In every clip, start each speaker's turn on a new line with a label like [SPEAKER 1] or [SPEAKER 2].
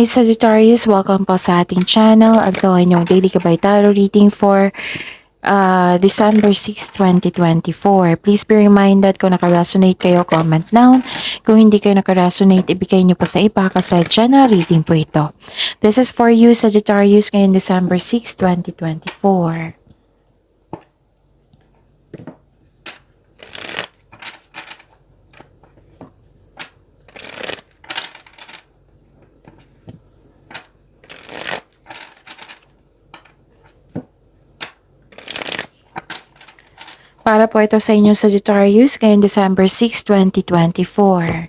[SPEAKER 1] Hi Sagittarius, welcome po sa ating channel. Ito ay inyong daily Gabay Tarot reading for December 6, 2024. Please be reminded kung naka-resonate kayo, comment down. Kung hindi kayo naka-resonate, ibigay niyo po sa iba kasi general reading po ito. This is for you Sagittarius ngayon December 6, 2024. Para po ito sa inyo Sagittarius ngayong December 6, 2024.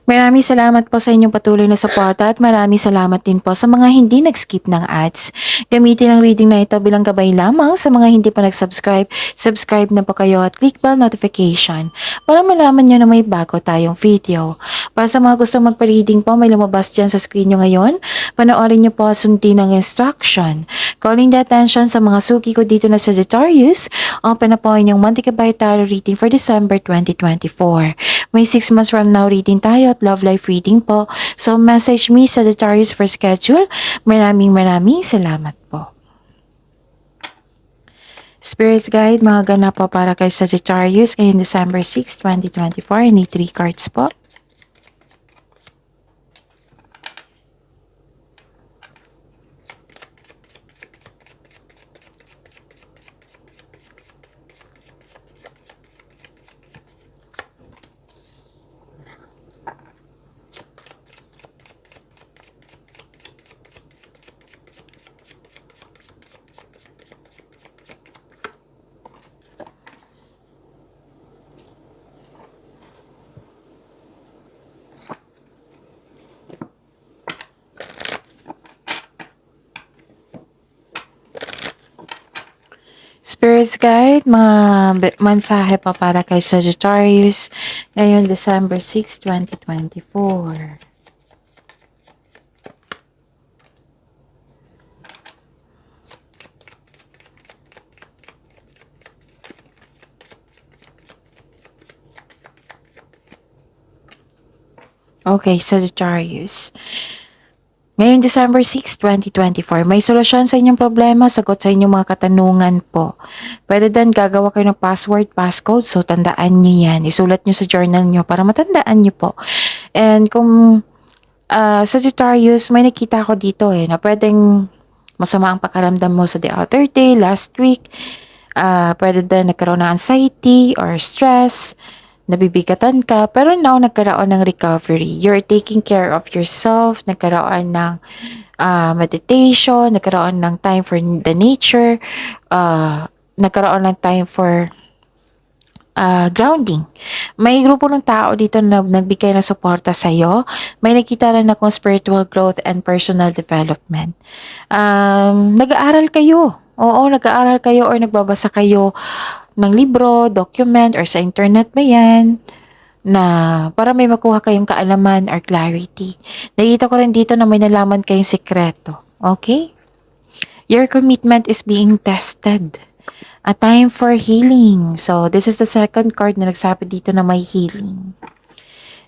[SPEAKER 1] Maraming salamat po sa inyong patuloy na suporta at maraming salamat din po sa mga hindi nag-skip ng ads. Gamitin ang reading na ito bilang gabay lamang sa mga hindi pa nag-subscribe. Subscribe na po kayo at click bell notification para malaman nyo na may bago tayong video. Para sa mga gustong magpa-reading po, may lumabas dyan sa screen nyo ngayon. Panoorin nyo po at sundin ang instruction. Calling the attention sa mga suki ko dito na Sagittarius, open na po inyong Monthly Gabay Tarot reading for December 2024. May 6 months from now reading tayo at love life reading po. So message me Sagittarius for schedule. Maraming salamat po. Spirits Guide, mga ganap po para kay Sagittarius ngayong December 6, 2024. I need 3 cards po. Spirits Guide, mga mensahe pa para kay Sagittarius ngayong December 6, 2024. Okay, Sagittarius. Ngayong December 6, 2024, may solusyon sa inyong problema, sagot sa inyong mga katanungan po. Pwede din gagawa kayo ng password, passcode, so tandaan nyo yan. Isulat nyo sa journal nyo para matandaan nyo po. And kung Sagittarius, may nakita ko dito na pwedeng masama ang pakiramdam mo sa the other day, last week. Pwede din nagkaroon ng anxiety or stress, nabibigatan ka, pero now nagkaroon ng recovery. You're taking care of yourself, nagkaroon ng meditation, nagkaroon ng time for the nature, nagkaroon ng time for grounding. May grupo ng tao dito na nagbigay ng suporta sa iyo. May nakita rin akong spiritual growth and personal development. Nag-aaral kayo. Oo, nag-aaral kayo or nagbabasa kayo ng libro, document, or sa internet ba yan, na para may makuha kayong kaalaman or clarity. Nakita ko rin dito na may nalaman kayong sekreto. Okay? Your commitment is being tested. A time for healing. So, this is the second card na nagsabi dito na may healing.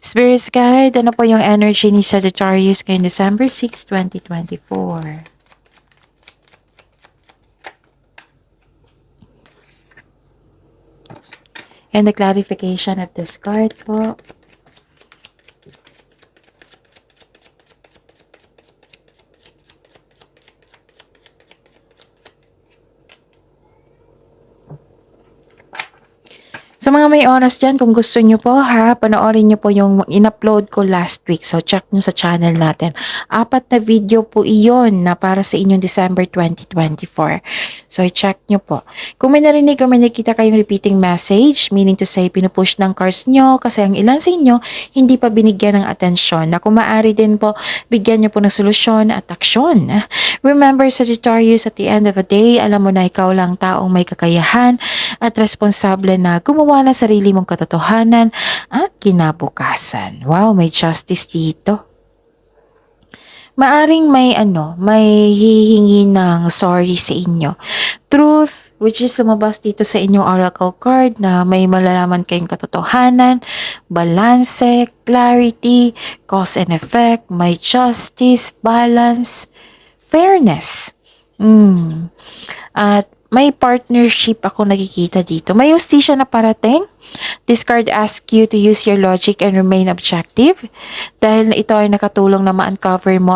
[SPEAKER 1] Spirits Guide, ano po yung energy ni Sagittarius ngayong December 6, 2024? And the clarification of this card po. Sa mga may oras dyan, kung gusto nyo po panoorin nyo po yung in-upload ko last week. So, check nyo sa channel natin. 4 na video po iyon na para sa inyong December 2024. So, check nyo po. Kung may narinig o may nakita kayong repeating message, meaning to say, pinupush ng cards nyo kasi ang ilan sa inyo hindi pa binigyan ng atensyon. Na kung maaari din po, bigyan nyo po ng solusyon at aksyon. Remember, Sagittarius, at the end of the day, alam mo na ikaw lang taong may kakayahan at responsable na gumawa ng sarili mong katotohanan at kinabukasan. Wow, may justice dito. Maaring may hihingi ng sorry sa inyo. Truth which is lumabas dito sa inyong oracle card na may malalaman kayong katotohanan, balanse, clarity, cause and effect, may justice, balance, fairness. At may partnership ako nakikita dito. May hustisya na parating. This card asks you to use your logic and remain objective dahil ito ay nakatulong na ma-uncover mo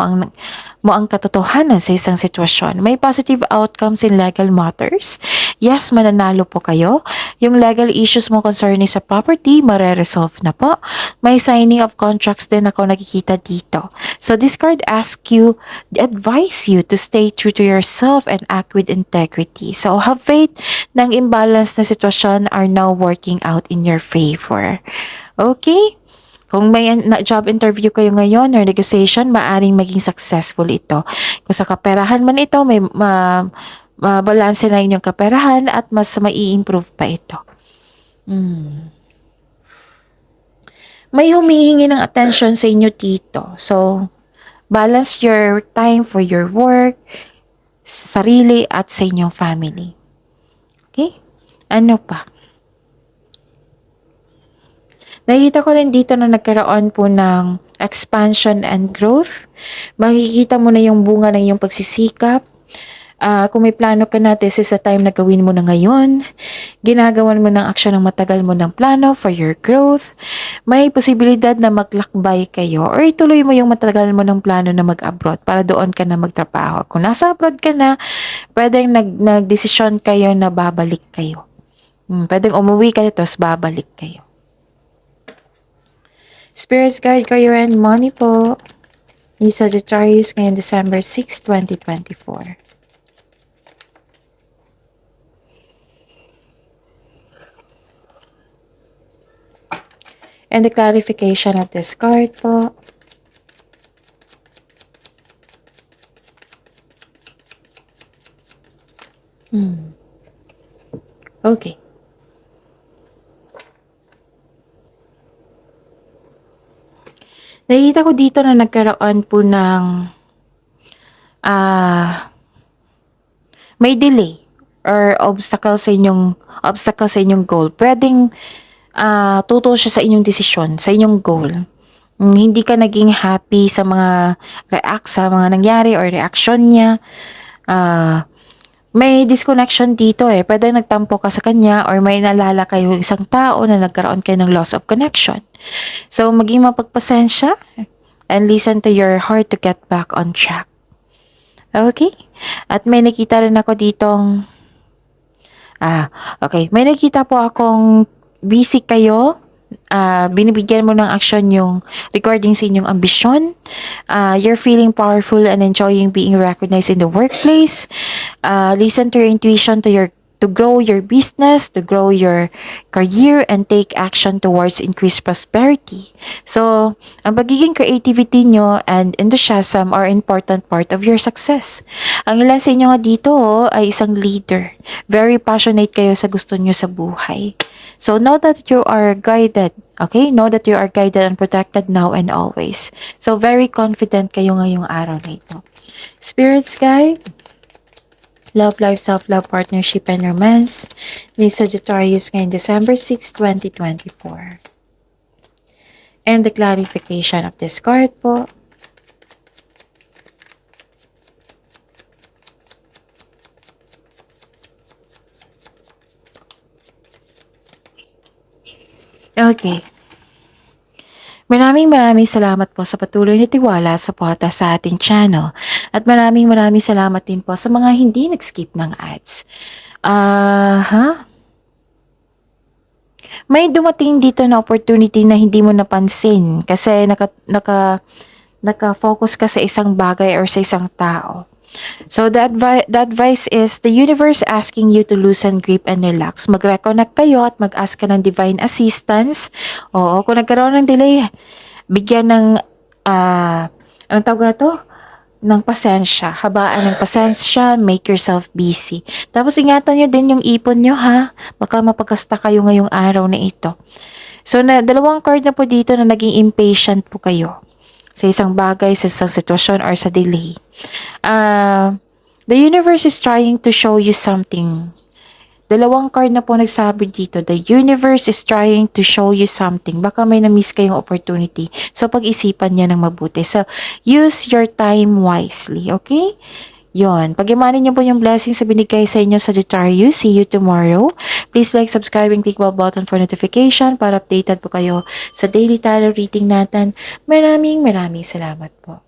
[SPEAKER 1] ang katotohanan sa isang sitwasyon. May positive outcomes in legal matters. Yes, mananalo po kayo. Yung legal issues mo concerning sa property, mare-resolve na po. May signing of contracts din ako nakikita dito. So this card asks you, advise you to stay true to yourself and act with integrity. So have faith ng imbalance na sitwasyon are now working out in your favor. Okay? Kung may job interview kayo ngayon or negotiation, maaring maging successful ito. Kung sa kaperahan man ito, may mabalanse na inyong kaperahan at mas mai-improve pa ito. May humihingi ng attention sa inyo dito. So, balance your time for your work, sarili at sa inyong family. Okay? Ano pa? Nakikita ko rin dito na nagkaroon po ng expansion and growth. Makikita mo na yung bunga ng iyong pagsisikap. Kung may plano ka na, this is the time na gawin mo na ngayon. Ginagawan mo ng aksyon ng matagal mo ng plano for your growth. May posibilidad na maglakbay kayo or ituloy mo yung matagal mo ng plano na mag-abroad para doon ka na magtrabaho. Kung nasa abroad ka na, pwedeng nag-desisyon kayo na babalik kayo. Pwedeng umuwi kayo tapos babalik kayo. Spirits guide kayo and money po. Ni Sagittarius ngayon December 6, 2024. And the clarification of this card po. Okay. Nakikita ko dito na nagkaroon po ng may delay or obstacle sa inyong goal. Pwedeng tutol siya sa inyong desisyon, sa inyong goal. Hindi ka naging happy sa mga nangyari or reaction niya. May disconnection dito Pwede nagtampo ka sa kanya or may naalala kayo isang tao na nagkaroon kayo ng loss of connection. So, maging mapagpasensya and listen to your heart to get back on track. Okay? At may nakita rin ako ditong okay. May nakita po akong busy kayo. Binibigyan mo ng action yung regarding sa inyong ambisyon. You're feeling powerful and enjoying being recognized in the workplace. Listen to your intuition to grow your business, to grow your career, and take action towards increased prosperity. So, ang pagiging creativity nyo and enthusiasm are important part of your success. Ang ilan sa inyo nga dito ay isang leader. Very passionate kayo sa gusto nyo sa buhay. So, know that you are guided. Okay? Know that you are guided and protected now and always. So, very confident kayo ngayong araw na ito. Spirits guide, love, life, self-love, partnership, and romance. Ni Sagittarius ngayon December 6, 2024. And the clarification of this card po. Okay. Maraming salamat po sa patuloy na tiwala at suporta sa ating channel. At maraming salamat din po sa mga hindi nag-skip ng ads. May dumating dito na opportunity na hindi mo napansin kasi naka-focus ka sa isang bagay or sa isang tao. So the advice is the universe asking you to loosen grip and relax. Mag-reconnect kayo at mag-ask ka ng divine assistance. Oo, kung nagkaroon ng delay, bigyan ng anong tawag na to? Ng pasensya. Habaan ng pasensya, make yourself busy. Tapos ingatan nyo din yung ipon nyo Baka mapagkasta kayo ngayong araw na ito. So dalawang card na po dito na naging impatient po kayo sa isang bagay, sa isang sitwasyon, or sa delay. The universe is trying to show you something Dalawang card na po nagsabi dito, the universe is trying to show you something. Baka may na-miss kayong opportunity. So, pag-isipan niya ng mabuti. So, use your time wisely, okay? Yon. Pag-imanin niyo po yung blessings na binigay sa inyo, Sagittarius. See you tomorrow. Please like, subscribe, and click bell button for notification para updated po kayo sa daily tarot reading natin. Maraming salamat po.